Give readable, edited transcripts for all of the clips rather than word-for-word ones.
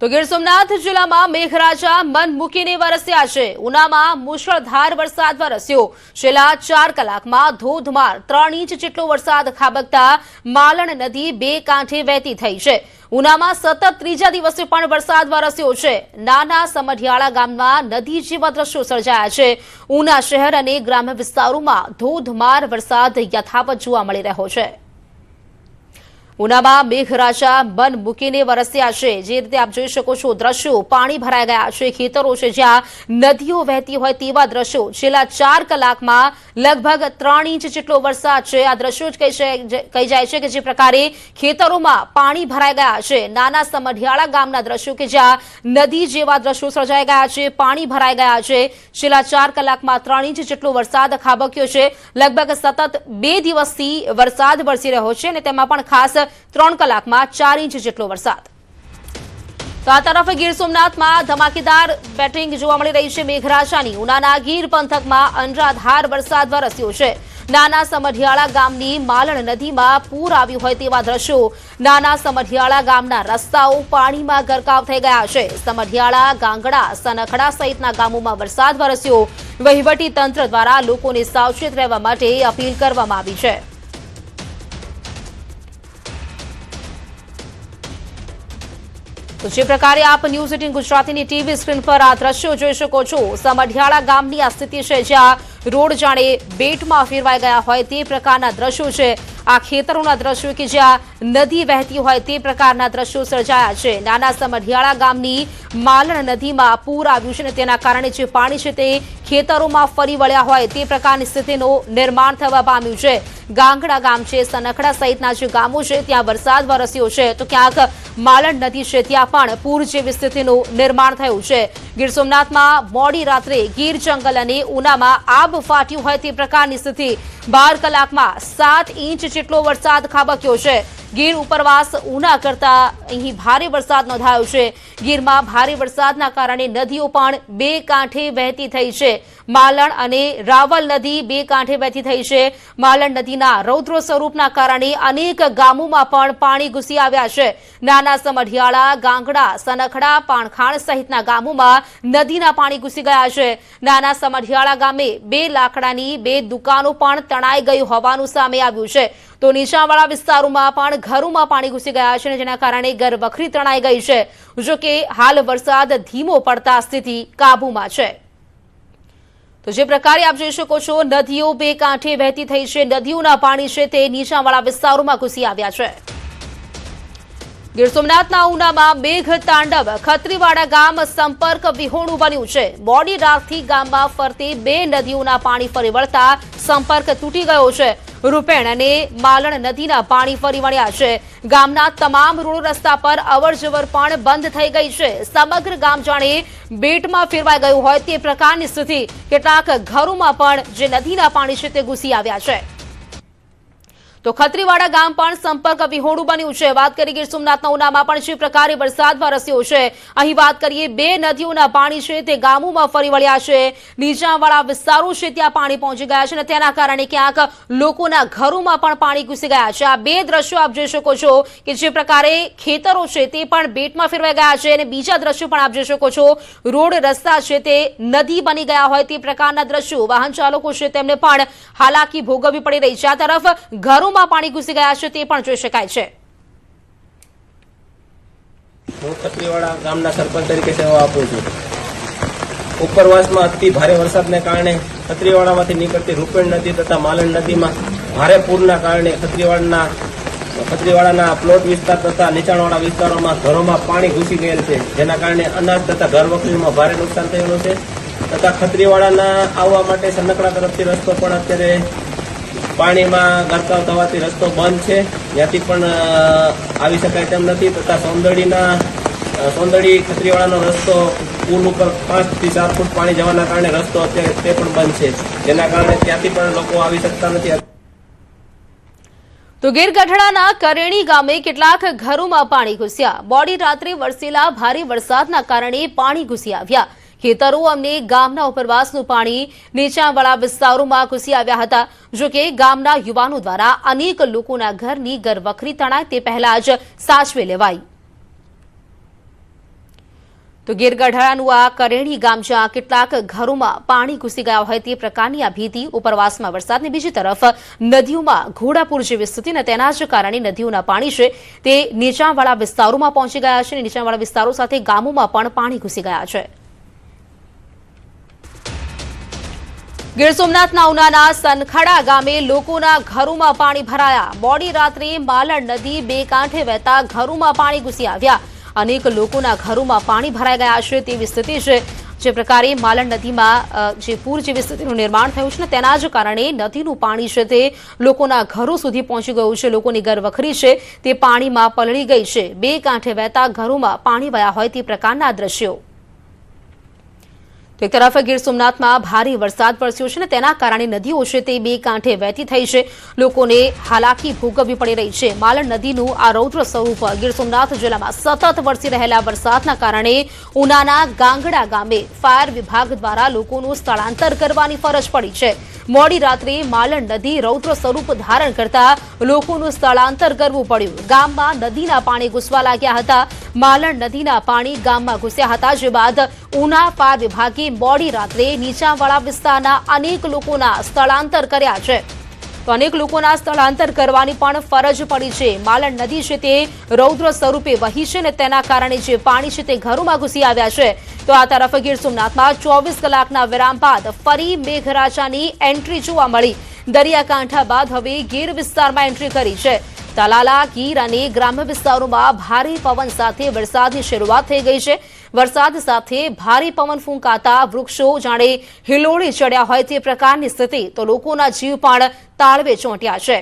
તો ગીર સોમનાથ જિલ્લામાં મેઘરાજા મન મૂકીને વરસ્યા છે। ઉનામાં મુશળધાર વરસાદ વરસ્યો। છેલ્લા 4 કલાકમાં ધોધમાર 3 ઇંચ જેટલો વરસાદ ખાબકતા માલણ નદી બે કાંઠે વહેતી થઈ છે। ઉનામાં સતત ત્રીજા દિવસે પણ વરસાદ વરસ્યો છે। નાના સમઢિયાળા ગામમાં નદી જેવા દ્રશ્યો સર્જાયા છે। ઉના શહેર અને ગ્રામ્ય વિસ્તારોમાં ધોધમાર વરસાદ યથાવત જોવા મળી રહ્યો છે। ઉનામાં મેઘરાજા મન મૂકીને વરસ્યા છે। જે રીતે આપ જોઈ શકો છો દ્રશ્યો પાણી ભરાઈ ગયા છે। ખેતરો છે જ્યાં નદીઓ વહેતી હોય તેવા દ્રશ્યો। છેલ્લા 4 કલાકમાં લગભગ 3 ઇંચ જેટલો વરસાદ છે। આ દ્રશ્યો જ કહી જાય છે કે જે પ્રકારે ખેતરોમાં પાણી ભરાઈ ગયા છે। નાના સમઢિયાળા ગામના દ્રશ્યો કે જ્યાં નદી જેવા દ્રશ્યો સર્જાઈ ગયા છે, પાણી ભરાઈ ગયા છે। છેલ્લા 4 કલાકમાં 3 ઇંચ જેટલો વરસાદ ખાબક્યો છે। લગભગ સતત 2 દિવસથી વરસાદ વરસી રહ્યો છે અને તેમાં પણ ખાસ 3 કલાકમાં 4 ઇંચ જેટલો વરસાદ। તો આ તરફ ગીર સોમનાથમાં ધમાકેદાર બેટિંગ જોવા મળી રહી છે મેઘરાજાની। ઉનાના ગીર પંથકમાં અનરાધાર વરસાદ વરસ્યો છે। નાના સમઢિયાળા ગામની માલણ નદીમાં પૂર આવ્યું હોય તેવા દ્રશ્યો। નાના સમઢિયાળા ગામના રસ્તાઓ પાણીમાં ગરકાવ થઈ ગયા છે। સમઢિયાળા, ગાંગડા, સનખડા સહિતના ગામોમાં વરસાદ વરસ્યો। વહીવટી તંત્ર દ્વારા લોકોને સાવચેત રહેવા માટે અપીલ કરવામાં આવી છે। તો જે પ્રકારે આપ ન્યૂઝ 18 ગુજરાતીની ટીવી સ્ક્રીન પર આ દ્રશ્યો જોઈ શકો છો। સમઢિયાળા ગામની આ સ્થિતિ છે જ્યાં રોડ જાણે બેટમાં ફેરવાઈ ગયા હોય તે પ્રકારના દ્રશ્યો છે। આ ખેતરોના દ્રશ્યો કે જ્યાં નદી વહેતી હોય તે પ્રકારના દ્રશ્યો સર્જાયા છે। નાના સમઢિયાળા ગામની માલણ નદીમાં પૂર આવ્યું છે અને તેના કારણે જે પાણી છે તે ખેતરોમાં ફરી વળ્યા હોય તે પ્રકારની સ્થિતિનું નિર્માણ થવા પામ્યું છે। ગાંગડા ગામ છે, સનખડા સહિતના જે ગામો છે ત્યાં વરસાદ વરસ્યો છે તો ક્યાંક માલણ નદી છે ત્યાં પણ પૂર જેવી સ્થિતિનું નિર્માણ થયું છે। ગીર સોમનાથમાં મોડી રાત્રે ગીર જંગલ અને ઉનામાં આબ ફાટ્યું હોય તે પ્રકારની સ્થિતિ। 12 કલાકમાં 7 ઇંચ જેટલો વરસાદ ખાબક્યો છે। ગીર ઉપરવાસ ઉના કરતા અહીં ભારે વરસાદ નોંધાયો છે। ગીરમાં ભારે વરસાદના કારણે નદીઓ પણ બે કાંઠે વહેતી થઈ છે। માલણ અને રાવલ નદી બે કાંઠે વહેતી થઈ છે। માલણ નદીના રૌદ્ર સ્વરૂપના કારણે અનેક ગામોમાં પણ પાણી ઘૂસી આવ્યા છે। નાના સમઢિયાળા, ગાંગડા, સનખડા, પાણખાણ સહિતના ગામોમાં નદીના પાણી ઘૂસી ગયા છે। નાના સમઢિયાળા ગામે 2 લાકડાની 2 દુકાનો પણ તણાઈ ગઈ હોવાનું સામે આવ્યું છે। તો નીચાણવાળા વિસ્તારોમાં પણ ઘરોમાં પાણી ઘૂસી ગયા છે જેના કારણે ઘરવખરી તણાઈ ગઈ છે। જો કે હાલ વરસાદ ધીમો પડતા સ્થિતિ કાબૂમાં છે। તો જે પ્રકારે આપ જોઈ શકો છો નદીઓ બે કાંઠે વહેતી થઈ છે। નદીઓના પાણી છે તે નીચાણવાળા વિસ્તારોમાં ઘૂસી આવ્યા છે। ગીર સોમનાથના ઉનામાં મેઘ તાંડવ। ખત્રીવાડા ગામ સંપર્ક વિહોણું બન્યું છે। મોડી રાતથી ગામમાં ફરતી 2 નદીઓના પાણી ફરી વળતા સંપર્ક તૂટી ગયો છે। રૂપેણ અને માલણ નદીના પાણી ફરી વળ્યા છે। ગામના તમામ રોડ રસ્તા પર અવરજવર પણ બંધ થઈ ગઈ છે। સમગ્ર ગામ જાણે બેટમાં ફેરવાઈ ગયું હોય તે પ્રકારની સ્થિતિ। કેટલાક ઘરોમાં પણ જે નદીના પાણી છે તે ઘૂસી આવ્યા છે। તો ખત્રીવાડા ગામ પણ સંપર્ક વિહોણું બન્યું છે। વાત કરીએ ગીર સોમનાથના ઉનામાં પણ જે પ્રકારે વરસાદ વરસ્યો છે અહીં વાત કરીએ 2 નદીઓના પાણી છે તે ગામોમાં ફરી વળ્યા છે। નીચાણવાળા વિસ્તારો છે ત્યાં પાણી પહોંચી ગયા છે અને તેના કારણે ક્યાંક લોકોના ઘરોમાં પણ પાણી ઘૂસી ગયા છે। આ 2 દ્રશ્યો આપ જોઈ શકો છો કે જે પ્રકારે ખેતરો છે તે પણ બેટમાં ફેરવાઈ ગયા છે અને બીજા દ્રશ્યો પણ આપ જોઈ શકો છો રોડ રસ્તા છે તે નદી બની ગયા હોય તે પ્રકારના દ્રશ્યો। વાહન ચાલકો છે તેમને પણ હાલાકી ભોગવવી પડી રહી છે। આ તરફ ઘરો પાણી ઘૂસી ગયા છે તે પણ જોઈ શકાય છે। હું ખત્રીવાડા ગામના સરપંચ તરીકે સેવા આપું છું। ઉપરવાસમાં અતિ ભારે વરસાદને કારણે ખત્રીવાડામાંથી નીકળતી રૂપેણ નદી તથા માલણ નદીમાં ભારે પૂરના કારણે ખત્રીવાડાના પ્લોટ વિસ્તાર તથા નીચાણવાળા વિસ્તારોમાં ઘરોમાં પાણી ઘૂસી ગયેલ છે જેના કારણે અનાજ તથા ઘરવખરીમાં ભારે નુકસાન થયેલું છે તથા ખત્રીવાડાના આવવા માટે સનખડા તરફથી રસ્તો પણ અત્યારે પાણીમાં ગરકાવ થવાથી રસ્તો બંધ છે। ત્યાંથી પણ આવી શકાય તેમ નથી તથા સોંદડી ખત્રીવાડાનો રસ્તો પુલ ઉપર 5 થી 7 ફૂટ પાણી જવાના કારણે રસ્તો અત્યારે તે પણ બંધ છે જેના કારણે ત્યાંથી પણ લોકો આવી શકતા નથી। તો ગીર ગઢડાના કરેણી ગામે કેટલાક ઘરોમાં પાણી ઘૂસ્યા। મોડી રાત્રે વરસેલા ભારે વરસાદના કારણે પાણી ઘૂસી આવ્યા। ખેતરો અને ગામના ઉપરવાસનું પાણી નીચાણવાળા વિસ્તારોમાં ઘૂસી આવ્યા હતા। જો કે ગામના યુવાનો દ્વારા અનેક લોકોના ઘરની ઘરવખરી તણાય તે પહેલા જ સાચવી લેવાઈ। તો ગીર ગઢડાનું આ કરેણી ગામ જ્યાં કેટલાક ઘરોમાં પાણી ઘૂસી ગયા હોય તે પ્રકારની આ ભીતિ, ઉપરવાસમાં વરસાદની બીજી તરફ નદીઓમાં ઘોડાપૂર જેવી સ્થિતિ અને તેના જ કારણે નદીઓના પાણી છે તે નીચાણવાળા વિસ્તારોમાં પહોંચી ગયા છે અને નીચાણવાળા વિસ્તારો સાથે ગામોમાં પણ પાણી ઘૂસી ગયા છે. ગીર સોમનાથના ઉનાના સનખડા ગામે લોકોના ઘરોમાં પાણી ભરાયા. મોડી રાત્રે માલણ નદી બે કાંઠે વહેતા ઘરોમાં પાણી ઘૂસી આવ્યા. અનેક લોકોના ઘરોમાં પાણી ભરાઈ ગયા છે તેવી સ્થિતિ છે. જે પ્રકારે માલણ નદીમાં જે પૂર જેવી સ્થિતિનું નિર્માણ થયું છે ને તેના જ કારણે નદીનું પાણી છે તે લોકોના ઘરો સુધી પહોંચી ગયું છે. લોકોની ઘરવખરી છે તે પાણીમાં પલળી ગઈ છે. બે કાંઠે વહેતા ઘરોમાં પાણી વયા હોય તે પ્રકારના દ્રશ્યો. તો એક તરફ ગીર સોમનાથમાં ભારે વરસાદ વરસ્યો છે ને તેના કારણે નદીઓ છે તે બે કાંઠે વહેતી થઈ છે. લોકોને હાલાકી ભોગવવી પડી રહી છે. માલણ નદીનું આ રૌદ્ર સ્વરૂપ ગીર સોમનાથ જિલ્લામાં સતત વરસી રહેલા વરસાદના કારણે ઉનાના ગાંગડા ગામે ફાયર વિભાગ દ્વારા લોકોનું સ્થળાંતર કરવાની ફરજ પડી છે. મોડી રાત્રે માલણ નદી રૌદ્ર સ્વરૂપ ધારણ કરતા લોકોનું સ્થળાંતર કરવું પડ્યું. ગામમાં નદીના પાણી ઘૂસવા લાગ્યા હતા. માલણ નદીના પાણી ગામમાં ઘૂસ્યા હતા, જે બાદ ઉના ફાયર વિભાગે મોડી રાત્રે નીચાણવાળા વિસ્તારના અનેક લોકોના સ્થળાંતર કર્યા છે. તો અનેક લોકોના સ્થળાંતર કરવાની પણ ફરજ પડી છે. માલણ નદી છે તે રૌદ્ર સ્વરૂપે વહી છે ને તેના કારણે જે પાણી છે તે ઘરોમાં ઘૂસી આવ્યા છે. તો આ તરફ ગીર સોમનાથમાં 24 કલાકના વિરામ બાદ ફરી મેઘરાજાની એન્ટ્રી જોવા મળી. દરિયાકાંઠા બાદ હવે ગીર વિસ્તારમાં એન્ટ્રી કરી છે. તલાલા, ગીર અને ગ્રામ્ય વિસ્તારોમાં ભારે પવન સાથે વરસાદની શરૂઆત થઈ ગઈ છે. વરસાદ સાથે ભારે પવન ફૂંકાતા વૃક્ષો જાણે હિલોળી ચડ્યા હોય તે પ્રકારની સ્થિતિ. તો લોકોના જીવ પણ તાળવે ચોંટ્યા છે.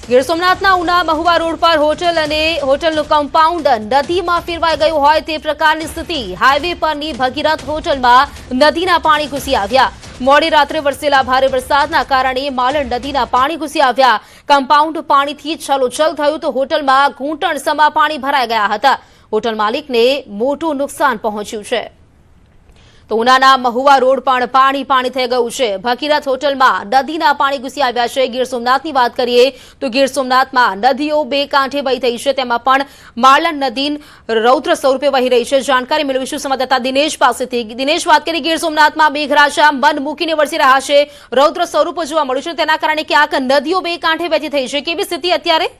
ગીર સોમનાથના ઉના મહુવા રોડ પર હોટલ અને હોટલનું કમ્પાઉન્ડ નદીમાં ફેરવાઈ ગયું હોય તે પ્રકારની સ્થિતિ. હાઈવે પરની ભગીરથ હોટલમાં નદીના પાણી ઘૂસી આવ્યા. મોડી રાત્રે વરસેલા ભારે વરસાદના કારણે માલણ નદીના પાણી ઘૂસી આવ્યા. કમ્પાઉન્ડ પાણીથી છલોછલ થયું તો હોટલમાં ઘૂંટણસમા પાણી ભરાઈ ગયા હતા. હોટલ માલિકને મોટું નુકસાન પહોંચ્યું છે. તો ઉનાના મહુવા રોડ પણ પાણી થઈ ગયું છે. ભગીરથ હોટલમાં નદીના પાણી ઘૂસી આવ્યા છે. ગીર સોમનાથની વાત કરીએ તો ગીર સોમનાથમાં નદીઓ બે કાંઠે વહી થઈ છે. તેમાં પણ માલણ નદી રૌદ્ર સ્વરૂપે વહી રહી છે. જાણકારી મેળવીશું સંવાદદાતા દિનેશ પાસેથી. દિનેશ, વાત કરીએ ગીર સોમનાથમાં મેઘરાજા મન મૂકીને વરસી રહ્યા છે. રૌદ્ર સ્વરૂપ જોવા મળ્યું છે. તેના કારણે ક્યાંક નદીઓ બે કાંઠે વહેતી થઈ છે. કેવી સ્થિતિ અત્યારે?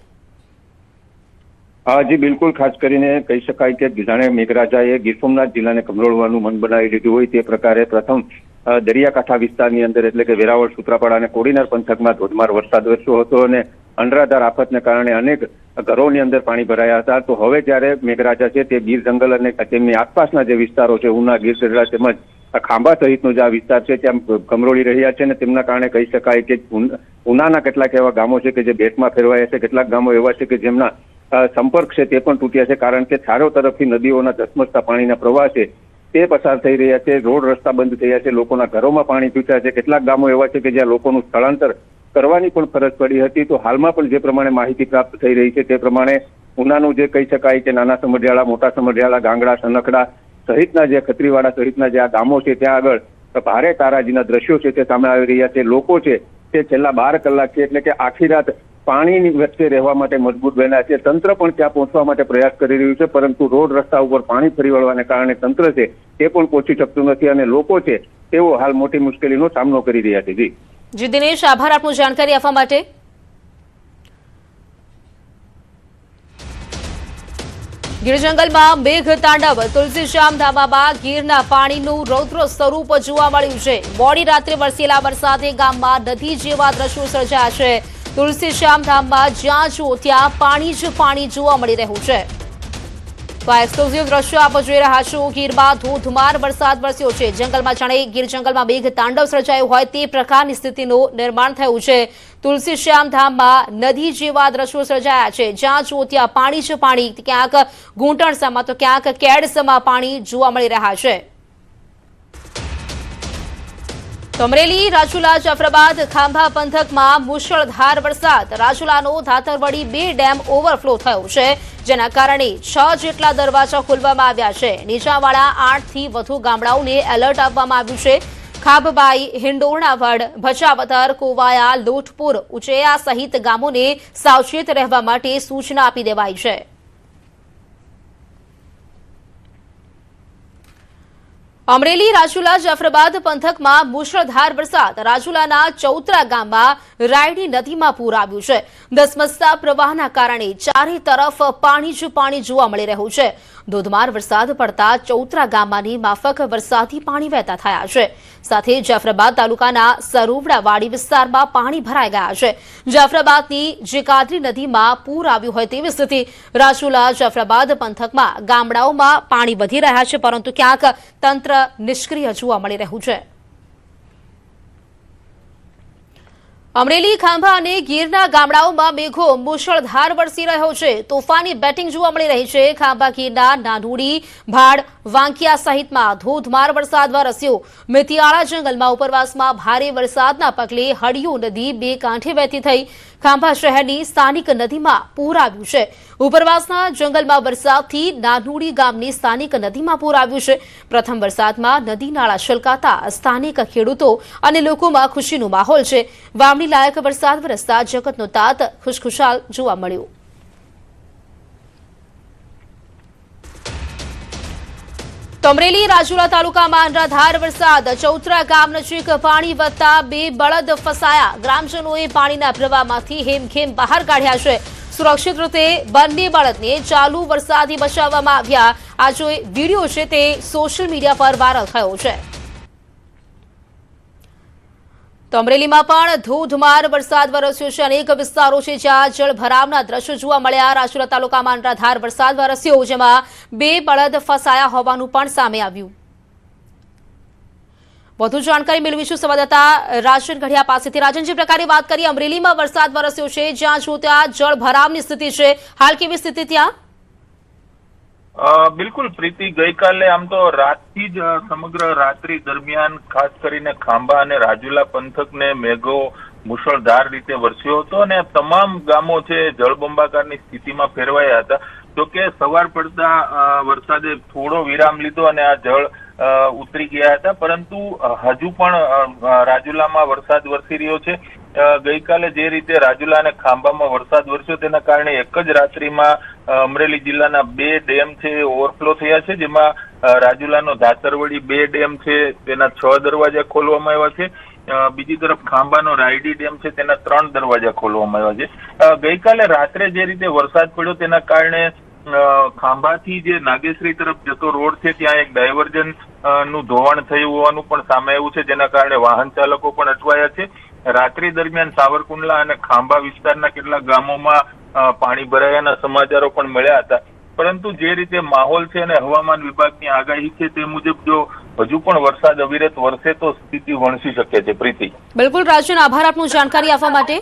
જી બિલકુલ, ખાસ કરીને કહી શકાય કે જાણે મેઘરાજાએ ગીર સોમનાથ જિલ્લાને કમરોળવાનું મન બનાવી દીધું હોય તે પ્રકારે પ્રથમ દરિયાકાંઠા વિસ્તારની અંદર એટલે કે વેરાવળ, સૂત્રાપાડા અને કોડીનાર પંથકમાં ધોધમાર વરસાદ વરસ્યો હતો અને અનરાધાર આફતને કારણે અનેક ઘરોની અંદર પાણી ભરાયા હતા. તો હવે જ્યારે મેઘરાજા છે તે ગીર જંગલ અને તેમની આસપાસના જે વિસ્તારો છે ઉના, ગીર ગઢડા તેમજ ખાંભા સહિતનો જે આ વિસ્તાર છે ત્યાં કમરોળી રહ્યા છે અને તેમના કારણે કહી શકાય કે ઉનાના કેટલાક એવા ગામો છે કે જે બેટમાં ફેરવાયા છે. કેટલાક ગામો એવા છે કે જેમના સંપર્ક છે તે પણ તૂટ્યા છે, કારણ કે ચારો તરફથી નદીઓના ધસમસતા પાણીના પ્રવાહ છે તે પસાર થઈ રહ્યા છે. રોડ રસ્તા બંધ થયા છે. લોકોના ઘરોમાં પાણી ઘૂસ્યા છે. કેટલાક ગામો એવા છે કે જ્યાં લોકોનું સ્થળાંતર કરવાની પણ ફરજ પડી હતી. તો હાલમાં પણ જે પ્રમાણે માહિતી પ્રાપ્ત થઈ રહી છે તે પ્રમાણે ઉનાનું જે કહી શકાય કે નાના સમઢિયાળા, મોટા સમઢિયાળા, ગાંગડા, સનખડા સહિતના જે ખત્રીવાડા સહિતના જે આ ગામો છે ત્યાં આગળ ભારે તારાજીના દ્રશ્યો છે તે સામે આવી રહ્યા છે. લોકો છે તે છેલ્લા 12 કલાક છે એટલે કે આખી રાત પાણીની વચ્ચે રહેવા માટે મજબૂત બન્યા છે. તંત્ર પણ ત્યાં પહોંચવા માટે પ્રયાસ કરી રહ્યું છે, પરંતુ રોડ રસ્તા ઉપર પાણી ફરી વળવાને કારણે તંત્ર છે તે પણ પહોંચી શકતું નથી અને લોકો છે તેઓ હાલ મોટી મુશ્કેલીનો સામનો કરી રહ્યા છે. જી દિનેશ, આભાર આપનું જાણકારી આપવા માટે. ગીર જંગલમાં મેઘ તાંડવ. તુલસીશ્યામ ધામામાં ગીરના પાણીનું રૌદ્ર સ્વરૂપ જોવા મળ્યું છે. મોડી રાત્રે વરસેલા વરસાદે ગામમાં નદી જેવા દ્રશ્યો સર્જાયા છે. તુલસીશ્યામ ધામમાં જ્યાં જુઓ ત્યાં પાણી જ પાણી જોવા મળી રહ્યું છે. તો આ એક્સક્લુઝિવ દ્રશ્યો આપ જોઈ રહ્યા છો. ગીરમાં ધોધમાર વરસાદ વરસ્યો છે. જંગલમાં જાણે ગીર જંગલમાં મેઘ તાંડવ સર્જાયું હોય તે પ્રકારની સ્થિતિનું નિર્માણ થયું છે. તુલસીશ્યામ ધામમાં નદી જેવા દ્રશ્યો સર્જાયા છે. જ્યાં જુઓ ત્યાં પાણી જ પાણી. ક્યાંક ઘૂંટણસમાં તો ક્યાંક કેડસમાં પાણી જોવા મળી રહ્યા છે. અમરેલી, રાજુલા, જાફરાબાદ, ખાંભા પંથકમાં મુશળધાર વરસાદ. રાજુલાનો ધાતરવડી 2 ડેમ ઓવરફ્લો થયો છે, જેના કારણે 6 જેટલા દરવાજા ખોલવામાં આવ્યા છે. નીચાણવાળા 8 થી વધુ ગામડાઓને એલર્ટ આપવામાં આવ્યું છે. ખાબબાઈ, હિંડોરણાવડ, ભચાવદર, કોવાયા, લોટપુર, ઉચેયા સહિત ગામોને સાવચેત રહેવા માટે સૂચના આપી દેવાઈ છે. અમરેલી રાજુલા જાફરાબાદ પંથકમાં મુશળધાર વરસાદ રાજુલાના ચૌતરા ગામમાં રાયડી નદીમાં પૂર આવ્યું છે। ધસમસતા પ્રવાહના કારણે ચારે તરફ પાણી જ પાણી જોવા મળી રહ્યું છે। ધોધમાર વરસાદ પડતા ચૌતરા ગામમાંની માફક વરસાદી પાણી વહેતા થયા છે। સાથે જાફરાબાદ તાલુકાના સરોવડા વાડી વિસ્તારમાં પાણી ભરાઈ ગયા છે। જાફરાબાદની જેકાદરી નદીમાં પૂર આવ્યું હોય તેવી સ્થિતિ રાજુલા જાફરાબાદ પંથકમાં ગામડાઓમાં પાણી વધી રહ્યા છે, પરંતુ ક્યાંક તંત્ર નિષ્ક્રિય જોવા મળી રહ્યું છે। અમરેલી, ખાંભા અને ગીરના ગામડાઓમાં મેઘો મુશળધાર વરસી રહ્યો છે। તોફાની બેટિંગ જોવા મળી રહી છે। ખાંભા ગીરના નાનુડી, ભાડ, વાંકિયા સહિતમાં ધોધમાર વરસાદ વરસ્યો। મેથિયાળા જંગલમાં ઉપરવાસમાં ભારે વરસાદના પગલે હળિયો નદી બે કાંઠે વહેતી થઈ। ખાંભા શહેરની સ્થાનિક નદીમાં પૂર આવ્યું છે। ઉપરવાસના જંગલમાં વરસાદથી નાનુડી ગામની સ્થાનિક નદીમાં પૂર આવ્યું છે। પ્રથમ વરસાદમાં નદી નાળા છલકાતા સ્થાનિક ખેડૂતો અને લોકોમાં ખુશીનો માહોલ છે। વાવણી લાયક વરસાદ વરસતા જગતનો તાત ખુશખુશાલ જોવા મળ્યો। અમરેલી રાજુલા તાલુકામાં અનરાધાર વરસાદ। ચૌતરા ગામ નજીક પાણી વધતા બે બળદ ફસાયા। ગ્રામજનોએ પાણીના પ્રવાહમાંથી હેમખેમ બહાર કાઢ્યા છે। સુરક્ષિત રીતે બંને બળદને ચાલુ વરસાદથી બચાવવામાં આવ્યા। આ જો વિડીયો છે તે સોશિયલ મીડિયા પર વાયરલ થયો છે। અમરેલીમાં પણ ધોધમાર વરસાદ વરસ્યો છે। અનેક વિસ્તારો છે જ્યાં જળભરાવના દ્રશ્યો જોવા મળ્યા। રાજુલા તાલુકામાં અનરાધાર વરસાદ વરસ્યો, જેમાં બે બળદ ફસાયા હોવાનું પણ સામે આવ્યું। વધુ જાણકારી મેળવીશું સંવાદદાતા રાજન ગઢિયા પાસેથી। રાજન, જે પ્રકારે વાત કરી, અમરેલીમાં વરસાદ વરસ્યો છે, જ્યાં જો ત્યાં જળભરાવની સ્થિતિ છે, હાલ કેવી સ્થિતિ ત્યાં? બિલકુલ પ્રીતિ, ગઈકાલે આમ તો રાતથી જ સમગ્ર રાત્રિ દરમિયાન ખાસ કરીને ખાંભા અને રાજુલા પંથકને મેઘો મુશળધાર રીતે વરસ્યો હતો અને તમામ ગામો છે જળબંબાકારની સ્થિતિમાં ફેરવાયા હતા। જોકે સવાર પડતા વરસાદે થોડો વિરામ લીધો અને આ જળ ઉતરી ગયા હતા, પરંતુ હજુ પણ રાજુલામાં વરસાદ વરસી રહ્યો છે। ગઈકાલે જે રીતે રાજુલા અને ખાંભામાં વરસાદ વરસ્યો તેના કારણે એક જ રાત્રિમાં અમરેલી જિલ્લાના બે ડેમ છે ઓવરફ્લો થયા છે, જેમાં રાજુલાનો ધાતરવડી બે ડેમ છે તેના 6 દરવાજા ખોલવામાં આવ્યા છે। બીજી તરફ ખાંભાનો રાયડી ડેમ છે તેના 3 દરવાજા ખોલવામાં આવ્યા છે। ગઈકાલે રાત્રે જે રીતે વરસાદ પડ્યો તેના કારણે ખાંભાથી જે નાગેશ્રી તરફ જતો રોડ છે ત્યાં એક ડાયવર્ઝન નું ધોવાણ થયું હોવાનું પણ સામે આવ્યું છે, જેના કારણે વાહન ચાલકો પણ અટવાયા છે। રાત્રિ દરમિયાન સાવરકુંડલા અને ખાંભા વિસ્તારના કેટલાક ગામોમાં પાણી ભરાયાના સમાચારો પણ મળ્યા હતા, પરંતુ જે રીતે માહોલ છે અને હવામાન વિભાગની આગાહી છે તે મુજબ જો હજુ પણ વરસાદ અવિરત વરસે તો સ્થિતિ વણસી શકે છે। પ્રીતિ, બિલકુલ રાજન, આભાર આપનું જાણકારી આપવા માટે।